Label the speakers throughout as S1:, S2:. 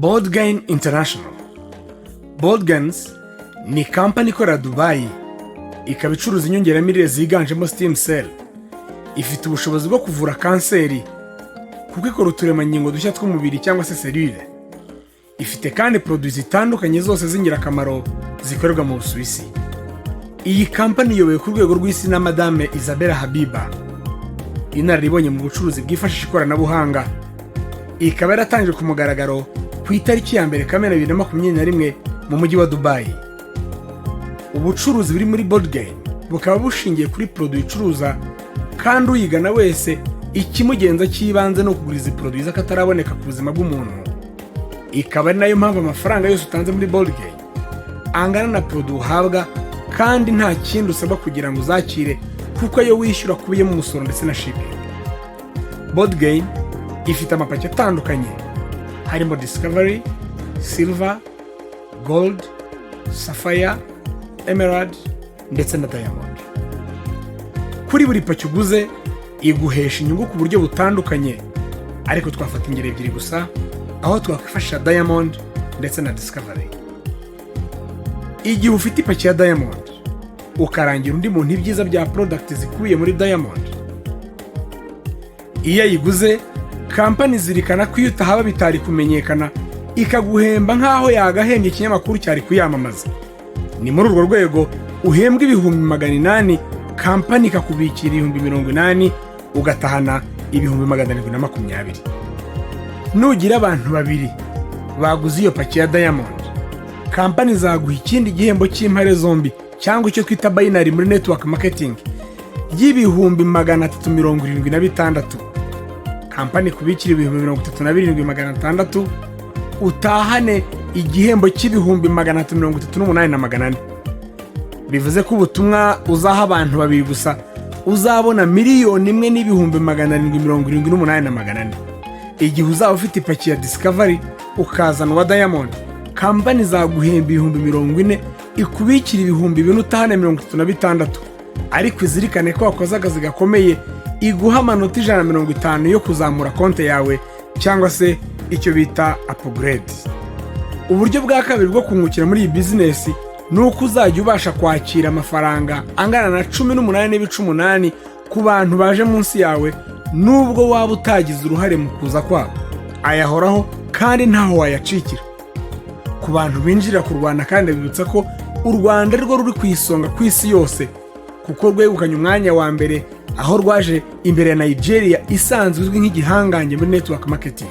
S1: Boldgain International. Boldgains ni kampani ikorera Dubai, ikaba icuruza inyongeramirire ziganjemo stem cell. Ifite ubushobozi bwo kuvura kanseri kuko ikora uturemangingo dushya tw'umubiri cyangwa se selule. Ifite kandi produits zitandukanye zose z'ingirakamaro zikorerwa mu Busuwisi. Iyi kampani iyobowe ku rwego rw'isi na Madame Isabella Habiba, inararibonye mu bucuruzi bwifashisha ikoranabuhanga. Ikaba yaratangije ku mugaragaro ku itariki ya 1 Kamena 2021 mu mujyi wa Dubai. Ubucuruzi buri muri Boldgain bukaba bushingiye kuri produit icuruza, kandi uyigana wese ikimugenza cy'ibanze no kugura izi produits z'akataraboneka ku buzima bw'umuntu. Ikaba ari nayo mpamvu amafaranga yose utanze muri Boldgain angana na produit uhabwa, kandi nta kindi usaba kugira ngo uzakire kuko ayo wishyura kubiyemo umusoro ndetse na shipping. Boldgain ifite amapaki atandukanye harimo Discovery, Silver, Gold, Sapphire, Emerald ndetse na Diamond. Kuri buri paki uguze iguhesha inyungu ku buryo butandukanye, ariko twafata ingero ebyiri gusa, aho twakwifashisha Diamond ndetse na Discovery. Igihe ufite ipaki ya Diamond ukarangira undi muntu ibyiza bya product zikubiye muri Diamond, iyo ayiguze kampani zirikana ko iyo utahaba bitari kumenyekana, ikaguhemba nk'aho yagahembye ikinyamakuru cyari kuyamamaza. Ni muri urwo rwego uhembwa ibihumbi 800, kampani ikakubikira ibihumbi 80, ugatahana ibihumbi 720. Nugira abantu babiri baguze iyo paki ya Diamond, kampani zaguha ikindi gihembo cy'impare zombi cyangwa icyo twita binary muri network marketing y'ibihumbi 376. Kampani kubikira ibihumbi 37600, utahane igihembo cy'ibihumbi 338,400. Bivuze ko ubutumwa uzaha abantu babiri gusa uzabona 1,778,400. Igihe uzaba ufite ipaki ya Discovery ukazana wa Diamond, kampani zaguhemba ibihumbi 40, ikubikira ibihumbi 536. Ariko izirikane ko wakoze akazi gakomeye, iguha amanota 150 yo kuzamura konti yawe cyangwa se icyo bita upgrade. Uburyo bwa kabiri bwo kungukira muri iyi business nuko uzajya ubasha kwakira amafaranga angana na 18,8 ku bantu baje munsi yawe, nubwo waba utagize uruhare mu kuza kwabo. Ayahoraho kandi ntaho wayacikira. Ku bantu binjira ku Rwanda kandi bibutsa ko u Rwanda rwo ruri ku isonga ku isi yose, kuko rwegukanye umwanya wa mbere, aho rwaje imbere ya Nigeria isanzwe izwi nk'igihangange muri network marketing.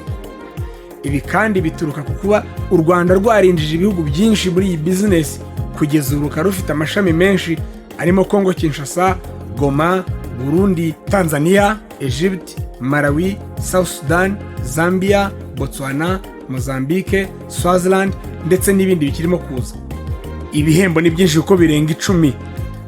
S1: Ibi kandi bituruka ku kuba u Rwanda rwarinjije ibihugu byinshi muri iyi business, kugeza ubu rukaba rufite amashami menshi arimo Congo Kinshasa, Goma, Burundi, Tanzania, Egypt, Malawi, South Sudan, Zambia, Botswana, Mozambique, Swaziland ndetse n'ibindi bikirimo kuza. Ibihembo ni byinshi uko birenga 10,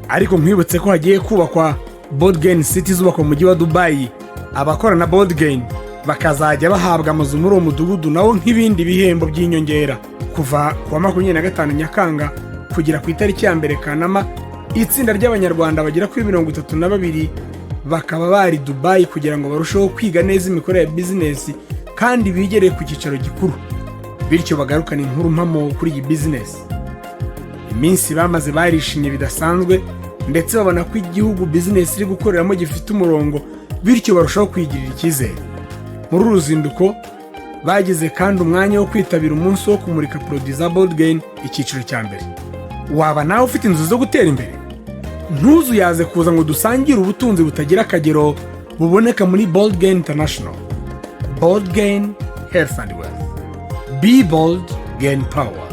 S1: ariko nkwibutse ko hagiye kubakwa Boldgain City zubakwa mu mujyi wa Dubai. Abakora na Boldgain bakazajya bahabwa amazu muri uwo mudugudu nawo nk'ibindi bihembo by'inyongera. Kuva ku wa 25 Nyakanga kugera ku itariki ya 1 Kanama, itsinda ry'Abanyarwanda bagera kuri 32 bakaba bari Dubai kugira ngo barusheho kwiga neza imikorere ya business kandi bigereye ku cyicaro gikuru, bityo bagarukana inkuru mpamo kuri iyi business. Iminsi bamaze barishimye bidasanzwe, ndetse babona ko igihugu business iri gukoreramo gifite umurongo, bityo barushaho kwigirira icyizere. Muri uruzinduko bagize kandi umwanya wo kwitabira umunsi wo kumurika produits za Boldgain icyiciro cya mbere. Waba nawe ufite inzu zo gutera imbere? Ntuzuyaze kuza ngo dusangire ubutunzi butagira akagero buboneka muri Boldgain International. Boldgain Health and Wealth. Be bold, gain power.